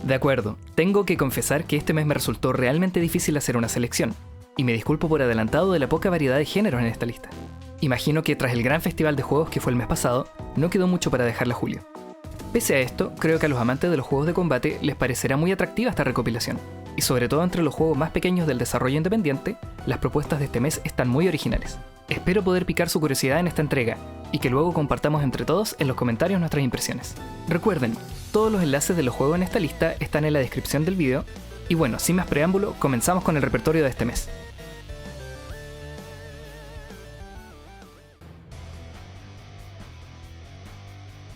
De acuerdo, tengo que confesar que este mes me resultó realmente difícil hacer una selección, y me disculpo por adelantado de la poca variedad de géneros en esta lista. Imagino que tras el gran festival de juegos que fue el mes pasado, no quedó mucho para dejarla a julio. Pese a esto, creo que a los amantes de los juegos de combate les parecerá muy atractiva esta recopilación, y sobre todo entre los juegos más pequeños del desarrollo independiente, las propuestas de este mes están muy originales. Espero poder picar su curiosidad en esta entrega, y que luego compartamos entre todos en los comentarios nuestras impresiones. Recuerden, todos los enlaces de los juegos en esta lista están en la descripción del video, y bueno, sin más preámbulo, comenzamos con el repertorio de este mes.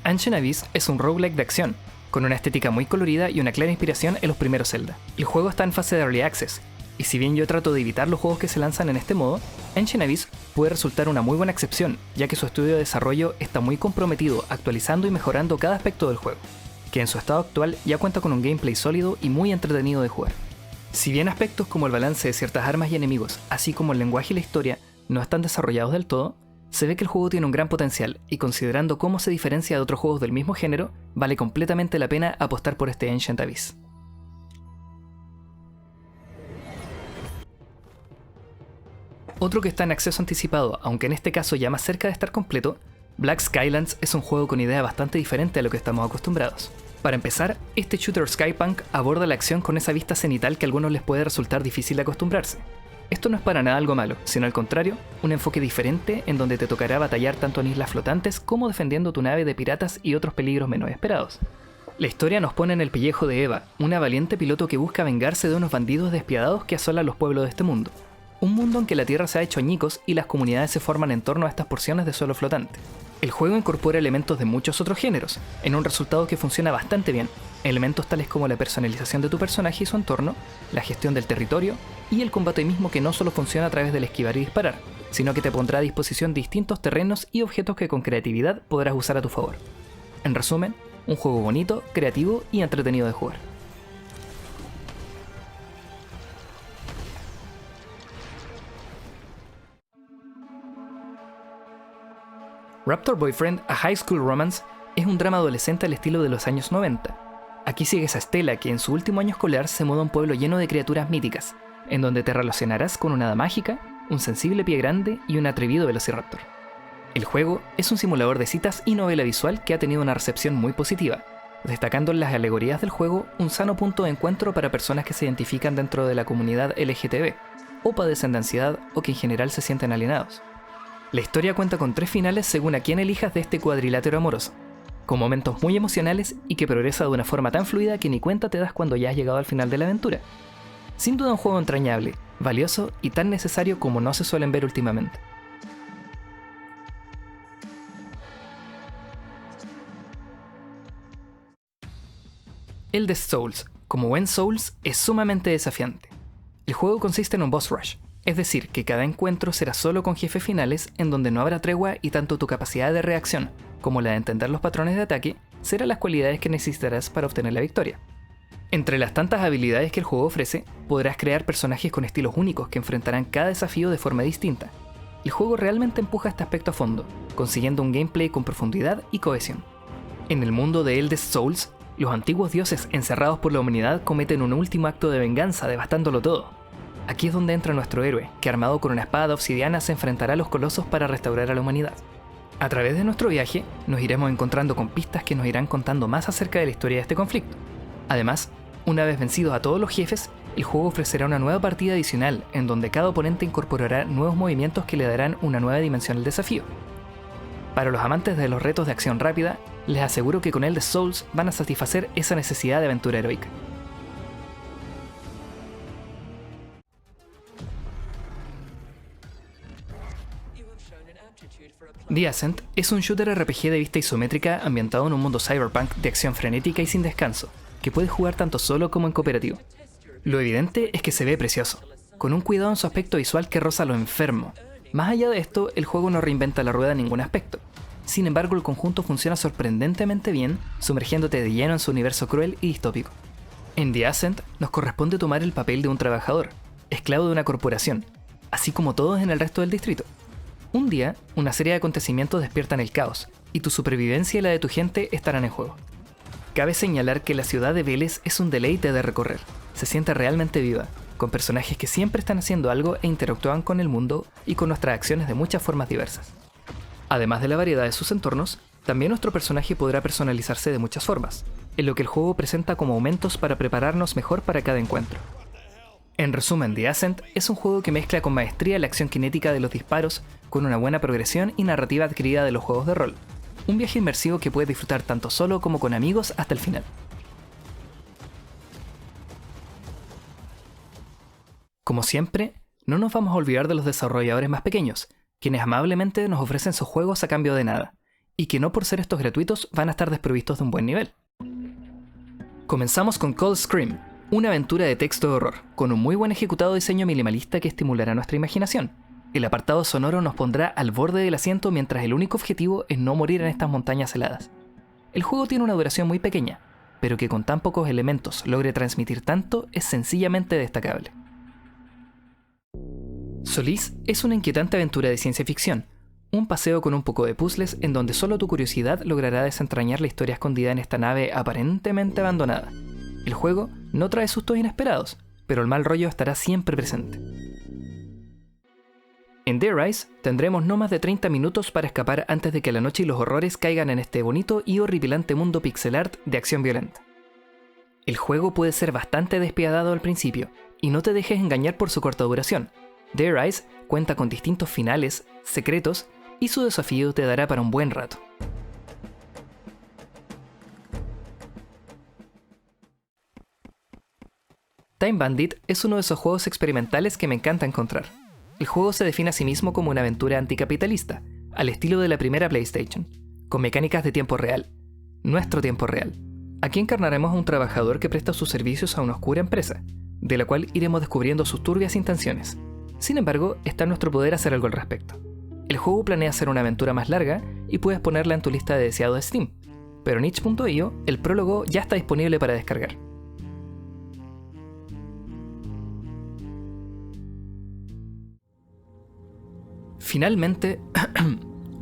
Ancient Abyss es un roguelike de acción, con una estética muy colorida y una clara inspiración en los primeros Zelda. El juego está en fase de Early Access, y si bien yo trato de evitar los juegos que se lanzan en este modo, Ancient Abyss puede resultar una muy buena excepción, ya que su estudio de desarrollo está muy comprometido actualizando y mejorando cada aspecto del juego, que en su estado actual ya cuenta con un gameplay sólido y muy entretenido de jugar. Si bien aspectos como el balance de ciertas armas y enemigos, así como el lenguaje y la historia, no están desarrollados del todo, se ve que el juego tiene un gran potencial, y considerando cómo se diferencia de otros juegos del mismo género, vale completamente la pena apostar por este Ancient Abyss. Otro que está en acceso anticipado, aunque en este caso ya más cerca de estar completo, Black Skylands es un juego con idea bastante diferente a lo que estamos acostumbrados. Para empezar, este shooter Skypunk aborda la acción con esa vista cenital que a algunos les puede resultar difícil de acostumbrarse. Esto no es para nada algo malo, sino al contrario, un enfoque diferente en donde te tocará batallar tanto en islas flotantes como defendiendo tu nave de piratas y otros peligros menos esperados. La historia nos pone en el pellejo de Eva, una valiente piloto que busca vengarse de unos bandidos despiadados que asolan los pueblos de este mundo. Un mundo en que la tierra se ha hecho añicos y las comunidades se forman en torno a estas porciones de suelo flotante. El juego incorpora elementos de muchos otros géneros, en un resultado que funciona bastante bien. Elementos tales como la personalización de tu personaje y su entorno, la gestión del territorio y el combate mismo, que no solo funciona a través del esquivar y disparar, sino que te pondrá a disposición distintos terrenos y objetos que con creatividad podrás usar a tu favor. En resumen, un juego bonito, creativo y entretenido de jugar. Raptor Boyfriend: A High School Romance es un drama adolescente al estilo de los años 90. Aquí sigues a Stella, que en su último año escolar se muda a un pueblo lleno de criaturas míticas, en donde te relacionarás con una hada mágica, un sensible pie grande y un atrevido velociraptor. El juego es un simulador de citas y novela visual que ha tenido una recepción muy positiva, destacando en las alegorías del juego un sano punto de encuentro para personas que se identifican dentro de la comunidad LGTB, o padecen de ansiedad o que en general se sienten alienados. La historia cuenta con 3 finales según a quién elijas de este cuadrilátero amoroso, con momentos muy emocionales y que progresa de una forma tan fluida que ni cuenta te das cuando ya has llegado al final de la aventura. Sin duda un juego entrañable, valioso y tan necesario como no se suelen ver últimamente. Eldest Souls, como buen Souls, es sumamente desafiante. El juego consiste en un boss rush, es decir, que cada encuentro será solo con jefes finales en donde no habrá tregua y tanto tu capacidad de reacción como la de entender los patrones de ataque serán las cualidades que necesitarás para obtener la victoria. Entre las tantas habilidades que el juego ofrece, podrás crear personajes con estilos únicos que enfrentarán cada desafío de forma distinta. El juego realmente empuja este aspecto a fondo, consiguiendo un gameplay con profundidad y cohesión. En el mundo de Eldest Souls, los antiguos dioses encerrados por la humanidad cometen un último acto de venganza devastándolo todo. Aquí es donde entra nuestro héroe, que armado con una espada de obsidiana se enfrentará a los colosos para restaurar a la humanidad. A través de nuestro viaje, nos iremos encontrando con pistas que nos irán contando más acerca de la historia de este conflicto. Además, una vez vencidos a todos los jefes, el juego ofrecerá una nueva partida adicional, en donde cada oponente incorporará nuevos movimientos que le darán una nueva dimensión al desafío. Para los amantes de los retos de acción rápida, les aseguro que con Eldest Souls van a satisfacer esa necesidad de aventura heroica. The Ascent es un shooter RPG de vista isométrica ambientado en un mundo cyberpunk de acción frenética y sin descanso, que puedes jugar tanto solo como en cooperativo. Lo evidente es que se ve precioso, con un cuidado en su aspecto visual que roza lo enfermo. Más allá de esto, el juego no reinventa la rueda en ningún aspecto. Sin embargo, el conjunto funciona sorprendentemente bien, sumergiéndote de lleno en su universo cruel y distópico. En The Ascent nos corresponde tomar el papel de un trabajador, esclavo de una corporación, así como todos en el resto del distrito. Un día, una serie de acontecimientos despiertan el caos, y tu supervivencia y la de tu gente estarán en juego. Cabe señalar que la ciudad de Vélez es un deleite de recorrer. Se siente realmente viva, con personajes que siempre están haciendo algo e interactúan con el mundo y con nuestras acciones de muchas formas diversas. Además de la variedad de sus entornos, también nuestro personaje podrá personalizarse de muchas formas, en lo que el juego presenta como aumentos para prepararnos mejor para cada encuentro. En resumen, The Ascent es un juego que mezcla con maestría la acción cinética de los disparos con una buena progresión y narrativa adquirida de los juegos de rol. Un viaje inmersivo que puedes disfrutar tanto solo como con amigos hasta el final. Como siempre, no nos vamos a olvidar de los desarrolladores más pequeños, quienes amablemente nos ofrecen sus juegos a cambio de nada, y que no por ser estos gratuitos van a estar desprovistos de un buen nivel. Comenzamos con Cold Scream, una aventura de texto de horror, con un muy buen ejecutado diseño minimalista que estimulará nuestra imaginación. El apartado sonoro nos pondrá al borde del asiento mientras el único objetivo es no morir en estas montañas heladas. El juego tiene una duración muy pequeña, pero que con tan pocos elementos logre transmitir tanto es sencillamente destacable. Solís es una inquietante aventura de ciencia ficción, un paseo con un poco de puzzles en donde solo tu curiosidad logrará desentrañar la historia escondida en esta nave aparentemente abandonada. El juego no trae sustos inesperados, pero el mal rollo estará siempre presente. En Dead Rise tendremos no más de 30 minutos para escapar antes de que la noche y los horrores caigan en este bonito y horripilante mundo pixel art de acción violenta. El juego puede ser bastante despiadado al principio, y no te dejes engañar por su corta duración. Dead Rise cuenta con distintos finales, secretos, y su desafío te dará para un buen rato. Time Bandit es uno de esos juegos experimentales que me encanta encontrar. El juego se define a sí mismo como una aventura anticapitalista, al estilo de la primera PlayStation, con mecánicas de tiempo real, nuestro tiempo real. Aquí encarnaremos a un trabajador que presta sus servicios a una oscura empresa, de la cual iremos descubriendo sus turbias intenciones. Sin embargo, está en nuestro poder hacer algo al respecto. El juego planea ser una aventura más larga y puedes ponerla en tu lista de deseado de Steam, pero en itch.io el prólogo ya está disponible para descargar. Finalmente,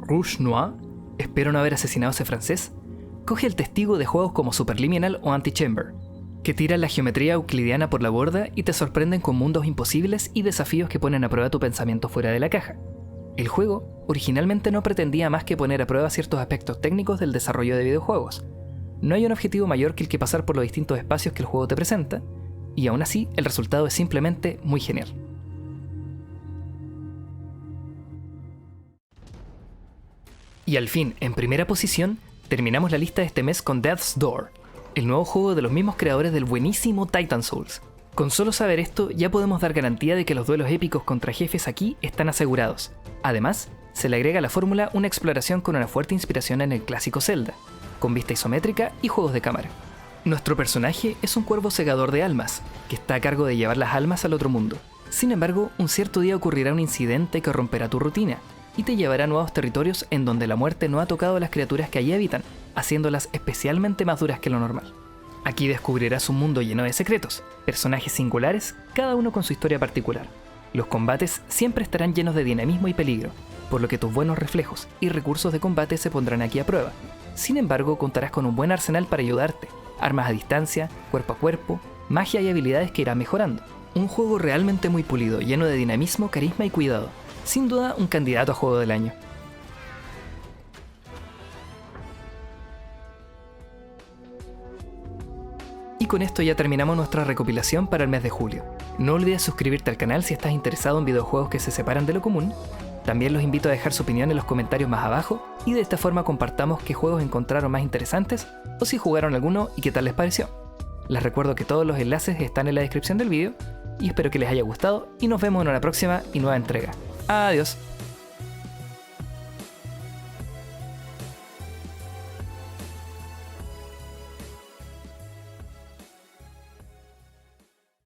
Rouge Noir, espero no haber asesinado a ese francés, coge el testigo de juegos como Superliminal o Antichamber, que tiran la geometría euclidiana por la borda y te sorprenden con mundos imposibles y desafíos que ponen a prueba tu pensamiento fuera de la caja. El juego originalmente no pretendía más que poner a prueba ciertos aspectos técnicos del desarrollo de videojuegos. No hay un objetivo mayor que el que pasar por los distintos espacios que el juego te presenta, y aún así el resultado es simplemente muy genial. Y al fin, en primera posición, terminamos la lista de este mes con Death's Door, el nuevo juego de los mismos creadores del buenísimo Titan Souls. Con solo saber esto, ya podemos dar garantía de que los duelos épicos contra jefes aquí están asegurados. Además, se le agrega a la fórmula una exploración con una fuerte inspiración en el clásico Zelda, con vista isométrica y juegos de cámara. Nuestro personaje es un cuervo segador de almas, que está a cargo de llevar las almas al otro mundo. Sin embargo, un cierto día ocurrirá un incidente que romperá tu rutina, y te llevará a nuevos territorios en donde la muerte no ha tocado a las criaturas que allí habitan, haciéndolas especialmente más duras que lo normal. Aquí descubrirás un mundo lleno de secretos, personajes singulares, cada uno con su historia particular. Los combates siempre estarán llenos de dinamismo y peligro, por lo que tus buenos reflejos y recursos de combate se pondrán aquí a prueba. Sin embargo, contarás con un buen arsenal para ayudarte, armas a distancia, cuerpo a cuerpo, magia y habilidades que irán mejorando. Un juego realmente muy pulido, lleno de dinamismo, carisma y cuidado. Sin duda, un candidato a juego del año. Y con esto ya terminamos nuestra recopilación para el mes de julio. No olvides suscribirte al canal si estás interesado en videojuegos que se separan de lo común. También los invito a dejar su opinión en los comentarios más abajo y de esta forma compartamos qué juegos encontraron más interesantes o si jugaron alguno y qué tal les pareció. Les recuerdo que todos los enlaces están en la descripción del vídeo y espero que les haya gustado y nos vemos en una próxima y nueva entrega. Adiós.